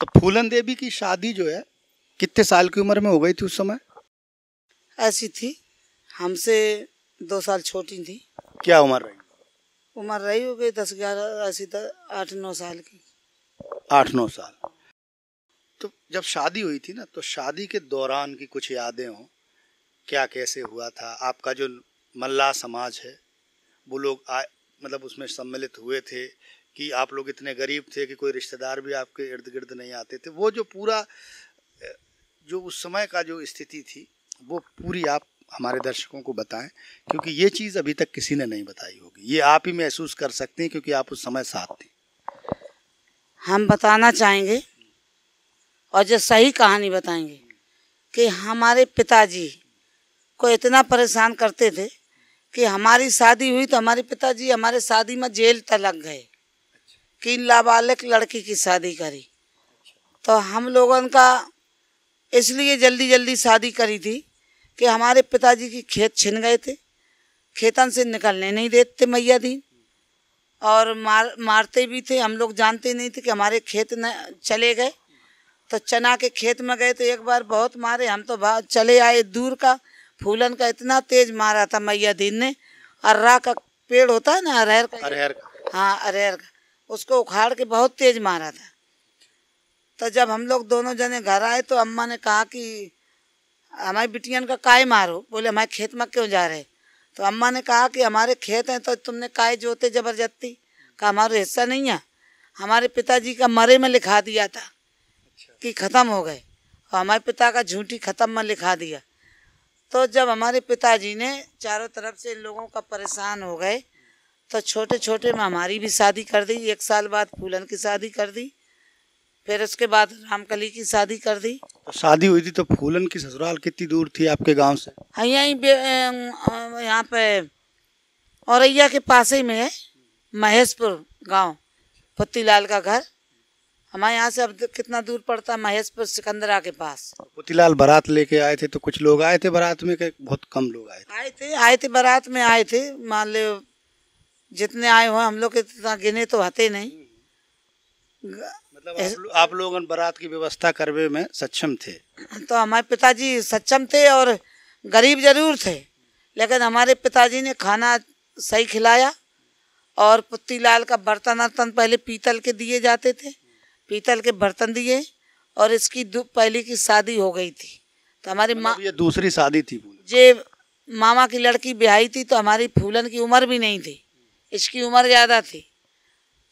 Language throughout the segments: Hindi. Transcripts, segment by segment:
तो फूलन देवी की शादी जो है कितने साल की उम्र में हो गई थी उस समय? ऐसी थी, हमसे 2 साल छोटी थी। क्या उम्र रही? उम्र रही हो गई 10-11, ऐसी 8-9 साल की। 8-9 साल। तो जब शादी हुई थी ना, तो शादी के दौरान की कुछ यादें हो, क्या कैसे हुआ था? आपका जो मल्लाह समाज है वो लोग मतलब उसमें सम्मिलित हुए थे कि आप लोग इतने गरीब थे कि कोई रिश्तेदार भी आपके इर्द गिर्द नहीं आते थे? वो जो पूरा जो उस समय का जो स्थिति थी वो पूरी आप हमारे दर्शकों को बताएं, क्योंकि ये चीज़ अभी तक किसी ने नहीं बताई होगी। ये आप ही महसूस कर सकते हैं क्योंकि आप उस समय साथ थे। हम बताना चाहेंगे और जो सही कहानी बताएंगे कि हमारे पिताजी को इतना परेशान करते थे कि हमारी शादी हुई तो हमारे पिताजी हमारे शादी में जेल तक लग गए कि नाबालिग लड़की की शादी करी। तो हम लोगों का इसलिए जल्दी जल्दी शादी करी थी कि हमारे पिताजी की खेत छिन गए थे, खेतन से निकलने नहीं देते मैया दीन, और मारते भी थे। हम लोग जानते नहीं थे कि हमारे खेत न चले गए। तो चना के खेत में गए तो एक बार बहुत मारे, हम तो चले आए दूर का। फूलन का इतना तेज मारा था मैया दीन ने। अर्रा का पेड़ होता है ना, अरहर का, हाँ अरहर का, उसको उखाड़ के बहुत तेज मारा था। तो जब हम लोग दोनों जने घर आए तो अम्मा ने कहा कि हमारी बिटियन का काय मारो। बोले हमारे खेत में क्यों जा रहे? तो अम्मा ने कहा कि हमारे खेत हैं तो तुमने काय जोते जबरदस्ती? कहा हमारा हिस्सा नहीं है, हमारे पिताजी का मरे में लिखा दिया था कि ख़त्म हो गए, और हमारे पिता का झूठी ख़त्म में लिखा दिया। तो जब हमारे पिताजी ने चारों तरफ से लोगों का परेशान हो गए तो छोटे छोटे में हमारी भी शादी कर दी। 1 साल बाद फूलन की शादी कर दी, फिर उसके बाद रामकली की शादी कर दी। तो शादी हुई थी तो फूलन की ससुराल कितनी दूर थी आपके गांव से? हाँ यहीं यहाँ पे औरैया के पास ही में है, महेशपुर गांव, पुत्तीलाल का घर। हमारे यहाँ से अब कितना दूर पड़ता है, महेशपुर सिकंदरा के पास। पुत्तीलाल बारात लेके आए थे तो कुछ लोग आए थे बारात में कि बहुत कम लोग आए थे बारात में आए थे। मान लो जितने आए हुए हम लोग इतना गिने तो हते नहीं। मतलब आप लोग बारात की व्यवस्था करने में सक्षम थे? तो हमारे पिताजी सक्षम थे और गरीब जरूर थे, लेकिन हमारे पिताजी ने खाना सही खिलाया। और पुत्तीलाल का बर्तन वर्तन पहले पीतल के दिए जाते थे, पीतल के बर्तन दिए। और इसकी पहले की शादी हो गई थी तो हमारी माँ, ये दूसरी शादी थी। जे मामा की लड़की ब्याही थी तो हमारी फूलन की उम्र भी नहीं थी, इसकी उम्र ज़्यादा थी।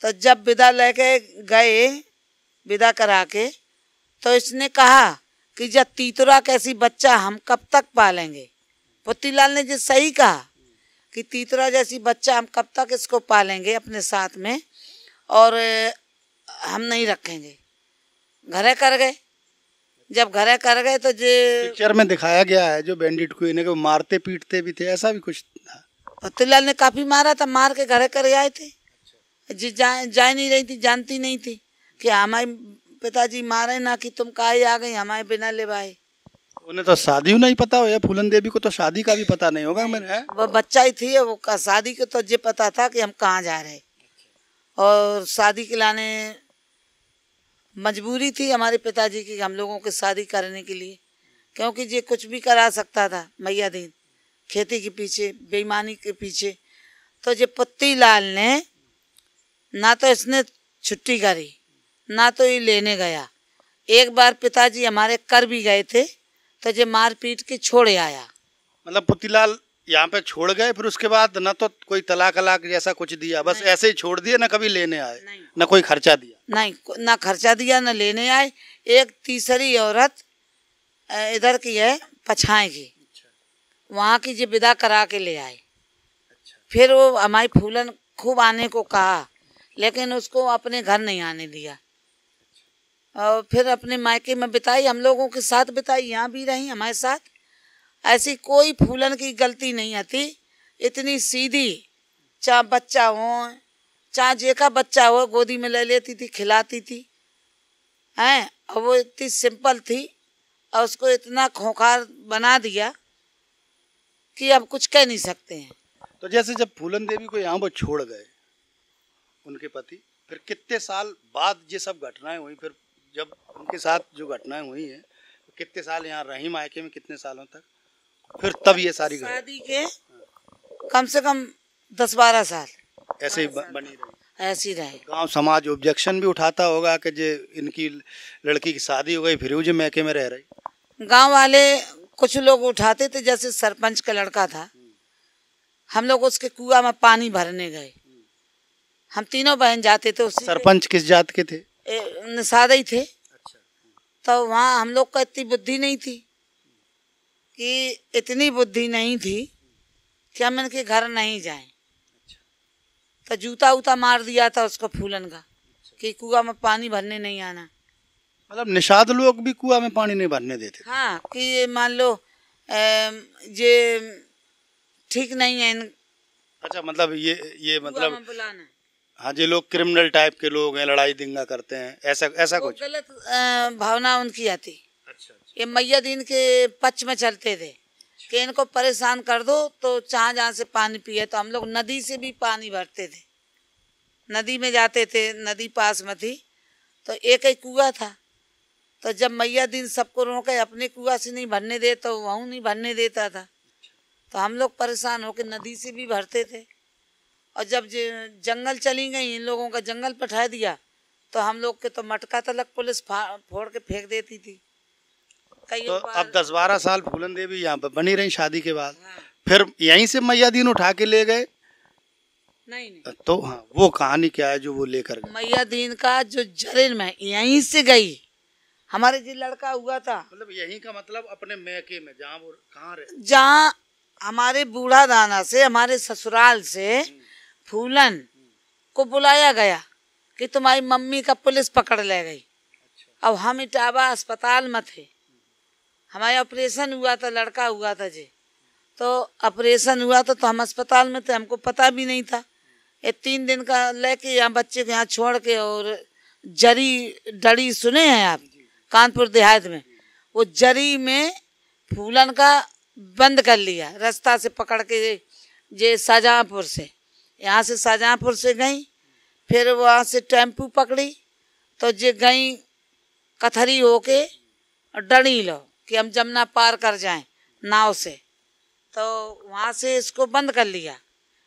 तो जब विदा लेके गए, विदा करा के, तो इसने कहा कि जब तीतरा कैसी बच्चा हम कब तक पालेंगे। पुत्तीलाल ने जो सही कहा कि तीतरा जैसी बच्चा हम कब तक इसको पालेंगे अपने साथ में, और हम नहीं रखेंगे। घरे कर गए। जब घरे कर गए तो जे पिक्चर में दिखाया गया है जो बैंडिट क्वीन है कि वो मारते पीटते भी थे, ऐसा भी कुछ था? पुत्तीलाल ने काफ़ी मारा था, मार के घरे कर आए थे। जी जा नहीं रही थी, जानती नहीं थी कि हमारे पिताजी मारे ना कि तुम काहे आ गई हमारे बिना ले भाई। उन्हें तो शादी नहीं पता हो, या फूलन देवी को तो शादी का भी पता नहीं होगा। मैंने वो बच्चा ही थी, वो शादी को तो ये पता था कि हम कहाँ जा रहे, और शादी के लाने मजबूरी थी हमारे पिताजी की हम लोगों की शादी करने के लिए, क्योंकि ये कुछ भी करा सकता था मैया दीन, खेती के पीछे, बेईमानी के पीछे। तो ये पुत्तीलाल ने ना तो इसने छुट्टी करी ना तो ये लेने गया। एक बार पिताजी हमारे कर भी गए थे तो ये मार पीट के छोड़ आया। मतलब पुत्तीलाल यहाँ पे छोड़ गए, फिर उसके बाद ना तो कोई तलाक जैसा कुछ दिया, बस ऐसे ही छोड़ दिया, ना कभी लेने आए, ना कोई खर्चा दिया? नहीं, ना खर्चा दिया ना लेने आए। एक तीसरी औरत इधर की है, पछाए की, वहाँ की जो विदा करा के ले आए। फिर वो हमारी फूलन खूब आने को कहा, लेकिन उसको अपने घर नहीं आने दिया। और फिर अपने मायके में बिताई, हम लोगों के साथ बिताई, यहाँ भी रही हमारे साथ। ऐसी कोई फूलन की गलती नहीं आती। इतनी सीधी, चाहे बच्चा हो चाहे जेका बच्चा हो, गोदी में ले लेती थी, खिलाती थी हैं। और वो इतनी सिंपल थी और उसको इतना खोखार बना दिया कि अब कुछ कह नहीं सकते हैं। तो जैसे जब फूलन देवी को यहाँ वो छोड़ गए उनके पति, फिर कितने साल बाद ये सब घटनाएं हुई, फिर जब उनके साथ जो घटनाएं हुई हैं, तो कितने साल यहाँ रही मायके में, कितने सालों तक, फिर तब ये सारी शादी के कम से कम 10-12 साल ऐसे ही बनी रही। ऐसी रहे। गांव समाज ऑब्जेक्शन भी उठाता होगा कि जे इनकी लड़की की शादी हो गई फिर वो जो मैके में रह रही। गांव वाले कुछ लोग उठाते थे, जैसे सरपंच का लड़का था, हम लोग उसके कुआं में पानी भरने गए। हम तीनों बहन जाते थे। उसी सरपंच किस जात के थे? निषाद ही थे। अच्छा। तो वहाँ हम लोग का इतनी बुद्धि नहीं थी, कि इतनी बुद्धि नहीं थी कि हम इनके घर नहीं जाएं। तो जूता उता मार दिया था उसको फूलन का, कि कुआं में पानी भरने नहीं आना। मतलब निषाद लोग भी कुआं में पानी नहीं भरने देते? हाँ, कि मान लो ये ठीक नहीं है। अच्छा, मतलब ये मतलब बुलाना। हाँ, जो लोग क्रिमिनल टाइप के लोग हैं, लड़ाई दंगा करते हैं, ऐसा कुछ गलत भावना उनकी आती। अच्छा। ये मैया दीन के पक्ष में चलते थे कि इनको परेशान कर दो तो जहाँ से पानी पिए। तो हम लोग नदी से भी पानी भरते थे, नदी में जाते थे, नदी पास में थी तो एक ही कुआं था। तो जब मैया दीन सबको रोके अपने कुआं से नहीं भरने दे तो वहाँ नहीं भरने देता था। तो हम लोग परेशान होकर नदी से भी भरते थे। और जब जंगल चली गई, इन लोगों का जंगल पठा दिया, तो हम लोग के तो मटका तलक पुलिस फोड़ के फेंक देती थी। तो अब 10-12 साल फूलन देवी यहाँ पर बनी रही शादी के बाद। हाँ। फिर यहीं से मैया दीन उठा के ले गए? नहीं। तो हाँ, वो कहानी क्या है जो वो लेकर गए? मैया दीन का जो जरिन में यहीं से गई। हमारे जो लड़का हुआ था, मतलब यहीं का मतलब अपने मैके में, जहाँ वो कहाँ रहे, जहाँ हमारे बूढ़ा दाना से, हमारे ससुराल से फूलन को बुलाया गया कि तुम्हारी मम्मी का पुलिस पकड़ ले गई। अब हम इटावा अस्पताल में थे, हमारा ऑपरेशन हुआ था, लड़का हुआ था जी। तो ऑपरेशन हुआ था तो हम अस्पताल में थे, हमको पता भी नहीं था। ये 3 दिन का लेके यहाँ बच्चे को यहाँ छोड़ के, और जरी डड़ी सुने हैं आप कानपुर देहात में, वो जरी में फूलन का बंद कर लिया, रास्ता से पकड़ के जे शाहजहाँपुर से, यहाँ से शाहजहाँपुर से गई, फिर वहाँ से टेम्पू पकड़ी तो जे गई कथरी होके डड़ी लो कि हम जमुना पार कर जाएं नाव से। तो वहाँ से इसको बंद कर लिया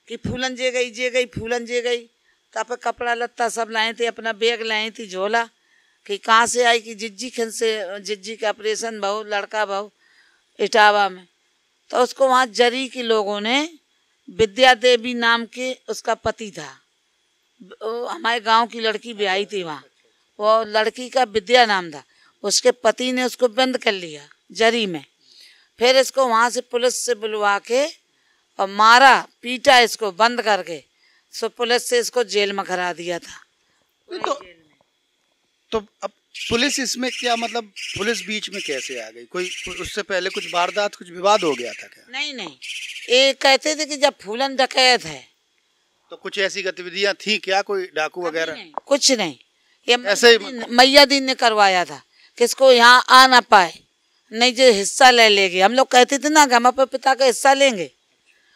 कि फूलन जे गई फूलन जे गई। तो आप कपड़ा लत्ता सब लाए थे, अपना बैग लाए थी, झोला, कि कहाँ से आई, कि जिज्जी खन से, जिज्जी का ऑपरेशन भाऊ, लड़का भाऊ इटावा में। तो उसको वहाँ जरी के लोगों ने, विद्या देवी नाम के उसका पति था, हमारे गांव की लड़की ब्याही थी वहाँ, वो लड़की का विद्या नाम था, उसके पति ने उसको बंद कर लिया जरी में। फिर इसको वहाँ से पुलिस से बुलवा के और मारा पीटा इसको बंद करके, सो पुलिस से इसको जेल में करा दिया था। तो अब पुलिस इसमें क्या, मतलब पुलिस बीच में कैसे आ गई? कोई उससे पहले कुछ वारदात, कुछ विवाद हो गया था क्या? नहीं, ये कहते थे कि जब फूलन डकैत है तो कुछ ऐसी गतिविधियां थी क्या, कोई डाकू वगैरह? कुछ नहीं, ये ऐसे मैया दीन ने करवाया था कि इसको यहाँ आ ना पाए, नहीं जो हिस्सा ले लेगी। हम लोग कहते थे ना कि हम अपने पिता का हिस्सा लेंगे।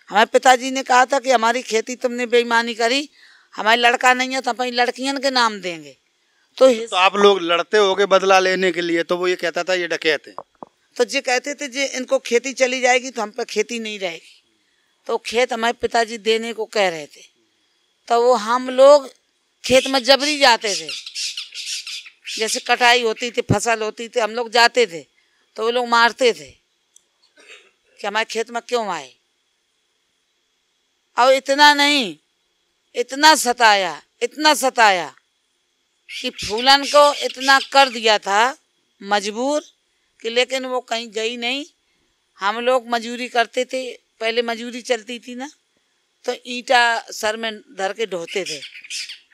हमारे पिताजी ने कहा था कि हमारी खेती तुमने बेईमानी करी, हमारी लड़का नहीं है तो अपनी लड़कियन के नाम देंगे। तो आप लोग लड़ते होगे बदला लेने के लिए, तो वो ये कहता था ये डकैत है। तो जे कहते थे जे इनको खेती चली जाएगी तो हम पर खेती नहीं रहेगी। तो खेत हमारे पिताजी देने को कह रहे थे, तो वो हम लोग खेत में जबरी जाते थे। जैसे कटाई होती थी, फसल होती थी, हम लोग जाते थे तो वो लोग मारते थे कि हमारे खेत में क्यों आए। और इतना नहीं, इतना सताया कि फूलन को इतना कर दिया था मजबूर कि, लेकिन वो कहीं गई नहीं। हम लोग मजूरी करते थे, पहले मजूरी चलती थी ना, तो ईंटा सर में धर के ढोते थे,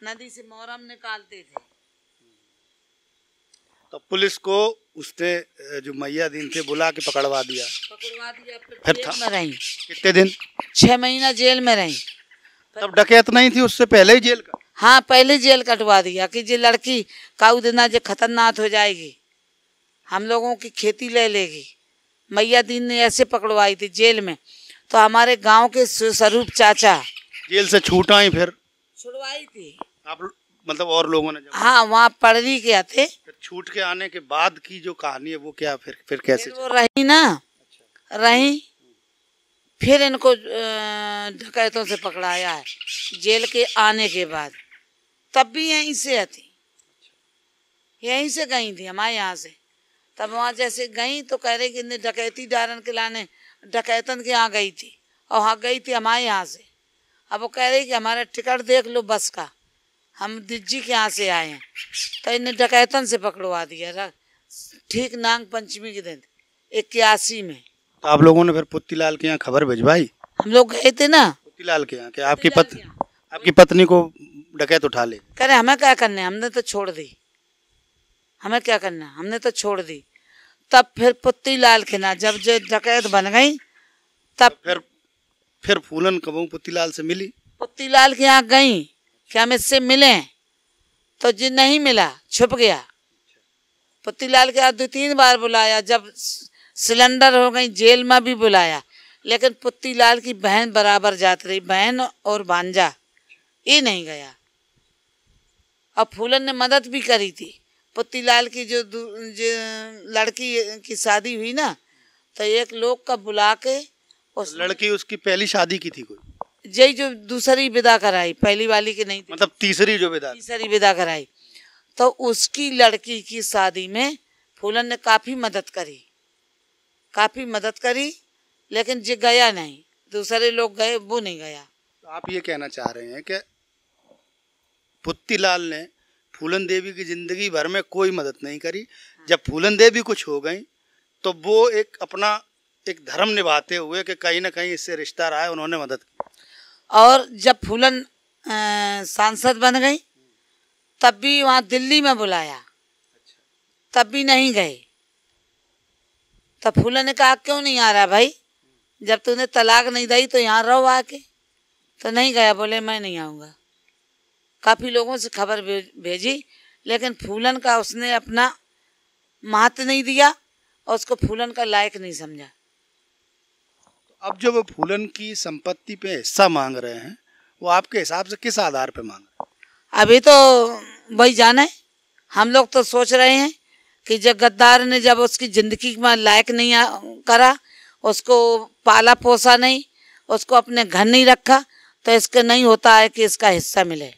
नदी से मोरम निकालते थे। तो पुलिस को उसने जो मैया दीन थे बुला के पकड़वा दिया। फिर जेल में रही। कितने दिन? 6 महीना जेल में रही। तब डकैत नहीं थी, उससे पहले ही जेल का? हाँ, पहले जेल कटवा दिया कि जे लड़की काऊ देना जो खतरनाक हो जाएगी, हम लोगों की खेती ले लेगी। मैया दीन ने ऐसे पकड़वाई थी जेल में। तो हमारे गांव के स्वरूप चाचा जेल से छूटा ही, फिर छुड़वाई थी। आप मतलब और लोगों ने हाँ वहाँ पढ़री के थे। फिर छूट के आने के बाद की जो कहानी है वो क्या, फिर कैसे फिर वो रही ना, रही, फिर इनको डकैतों से पकड़ाया है जेल के आने के बाद। तब भी यहीं से थी, यहीं से गई थी हमारे यहाँ से। तब वहाँ जैसे गई तो कह रहे कि इन्हें डकैती डारन के लाने डकैतन के यहाँ गई थी, और हाँ गई थी हमारे यहाँ से। अब वो कह रही कि हमारा टिकट देख लो बस का, हम दिज्जी के यहाँ से आए हैं। तो इन्हें डकैतन से पकड़वा दिया ठीक नाग पंचमी के दिन 81 में। तो आप लोगों ने फिर पुत्तीलाल के यहाँ खबर भिजवाई? हम लोग गए थे ना पुत्तीलाल के यहाँ कि आपकी पत्नी को डकैत उठा ले। कह रहे हमें क्या करना है, हमने तो छोड़ दी, हमें क्या करना, हमने तो छोड़ दी। तब फिर पुत्तीलाल के ना जब जो डकैत बन गई तब फिर फूलन कबू पुत्तीलाल से मिली? पुत्तीलाल के यहाँ गई कि हम इससे मिले, तो जी नहीं मिला, छुप गया। पुत्तीलाल के यहाँ 2-3 बार बुलाया, जब सिलेंडर हो गई जेल में भी बुलाया, लेकिन पुत्तीलाल की बहन बराबर जात रही, बहन और भांजा, ये नहीं गया। और फूलन ने मदद भी करी थी। पुत्तीलाल की जो लड़की की शादी हुई ना, तो एक लोग का बुला के उस लड़की उसकी पहली शादी की थी कोई? जय जो दूसरी विदा कराई, पहली वाली की नहीं थी, मतलब तीसरी विदा कराई। तो उसकी लड़की की शादी में फूलन ने काफी मदद करी, लेकिन जो गया नहीं, दूसरे लोग गए, वो नहीं गया। तो आप ये कहना चाह रहे हैं कि पुत्तीलाल ने फूलन देवी की जिंदगी भर में कोई मदद नहीं करी, जब फूलन देवी कुछ हो गई तो वो अपना एक धर्म निभाते हुए कि कहीं ना कहीं इससे रिश्ता रहा है, उन्होंने मदद की। और जब फूलन सांसद बन गई तब भी वहाँ दिल्ली में बुलाया, तब भी नहीं गए। तब फूलन ने कहा क्यों नहीं आ रहा भाई, जब तूने तलाक नहीं दी तो यहाँ रहो आके। तो नहीं गया, बोले मैं नहीं आऊँगा। काफ़ी लोगों से खबर भेजी, लेकिन फूलन का उसने अपना महत्व नहीं दिया और उसको फूलन का लायक नहीं समझा। अब जब वो फूलन की संपत्ति पे हिस्सा मांग रहे हैं, वो आपके हिसाब से किस आधार पे मांग रहे हैं? अभी तो वही जाने। हम लोग तो सोच रहे हैं कि जब गद्दार ने जब उसकी ज़िंदगी में लायक नहीं करा, उसको पाला पोसा नहीं, उसको अपने घर नहीं रखा, तो इसका नहीं होता है कि इसका हिस्सा मिले,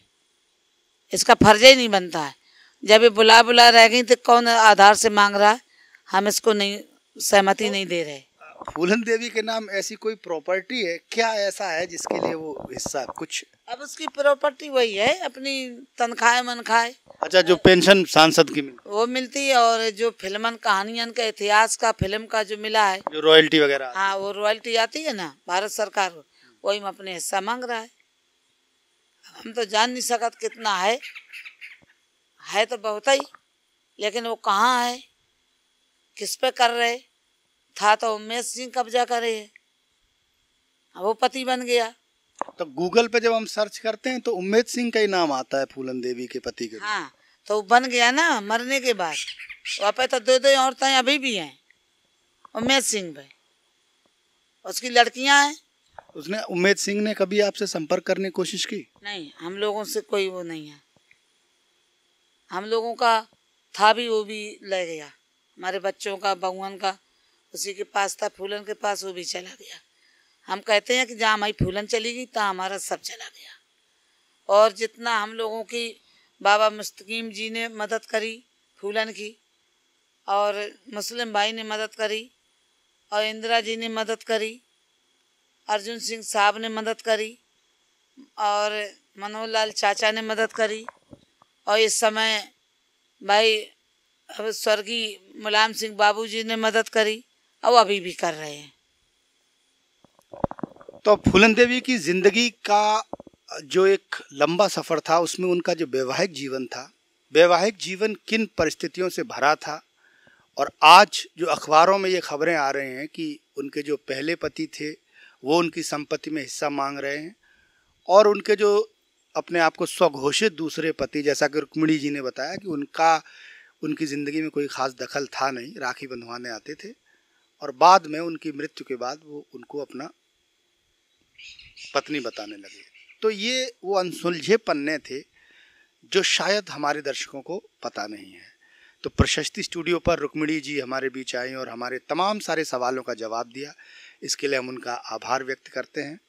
इसका फर्ज ही नहीं बनता है। जब ये बुला रह गई तो कौन आधार से मांग रहा है, हम इसको नहीं सहमति नहीं दे रहे। फूलन देवी के नाम ऐसी कोई प्रॉपर्टी है क्या, ऐसा है जिसके लिए वो हिस्सा कुछ? अब उसकी प्रॉपर्टी वही है, अपनी तनख्वाह मनखाए। अच्छा, जो पेंशन सांसद की वो मिलती है, और जो फिल्मन कहानियन का इतिहास का फिल्म का जो मिला है, जो रॉयल्टी वगैरह, हाँ वो रॉयल्टी आती है ना भारत सरकार को, वही में अपने हिस्सा मांग रहा है। हम तो जान नहीं सकत कितना है तो बहुत ही, लेकिन वो कहाँ है, किस पे कर रहे था, तो उमेश सिंह कब्जा करे है, वो पति बन गया। तो गूगल पे जब हम सर्च करते हैं तो उम्मेद सिंह का ही नाम आता है फूलन देवी के पति के। हाँ, तो वो बन गया ना मरने के बाद। वहाँ पे तो 2 औरतें अभी भी हैं उम्मेद सिंह पे, उसकी लड़कियां हैं। उसने उम्मेद सिंह ने कभी आपसे संपर्क करने की कोशिश की? नहीं, हम लोगों से कोई वो नहीं है। हम लोगों का था भी, वो भी ले गया। हमारे बच्चों का, बहुअन का उसी के पास था, फूलन के पास, वो भी चला गया। हम कहते हैं कि जहाँ हमारी फूलन चली गई तहाँ हमारा सब चला गया। और जितना हम लोगों की बाबा मुस्तकीम जी ने मदद करी फूलन की, और मुस्लिम भाई ने मदद करी, और इंदिरा जी ने मदद करी, अर्जुन सिंह साहब ने मदद करी, और मनोहर लाल चाचा ने मदद करी, और इस समय भाई अब स्वर्गीय मुलायम सिंह बाबू जी ने मदद करी, और अभी भी कर रहे हैं। तो फूलन देवी की जिंदगी का जो एक लंबा सफर था, उसमें उनका जो वैवाहिक जीवन था, वैवाहिक जीवन किन परिस्थितियों से भरा था, और आज जो अखबारों में ये खबरें आ रहे हैं कि उनके जो पहले पति थे वो उनकी संपत्ति में हिस्सा मांग रहे हैं, और उनके जो अपने आप को स्वघोषित दूसरे पति, जैसा कि रुक्मिणी जी ने बताया कि उनकी ज़िंदगी में कोई ख़ास दखल था नहीं, राखी बंधवाने आते थे, और बाद में उनकी मृत्यु के बाद वो उनको अपना पत्नी बताने लगे। तो ये वो अनसुलझे पन्ने थे जो शायद हमारे दर्शकों को पता नहीं है। तो प्रशस्ति स्टूडियो पर रुक्मिणी जी हमारे बीच आई और हमारे तमाम सारे सवालों का जवाब दिया। इसके लिए हम उनका आभार व्यक्त करते हैं।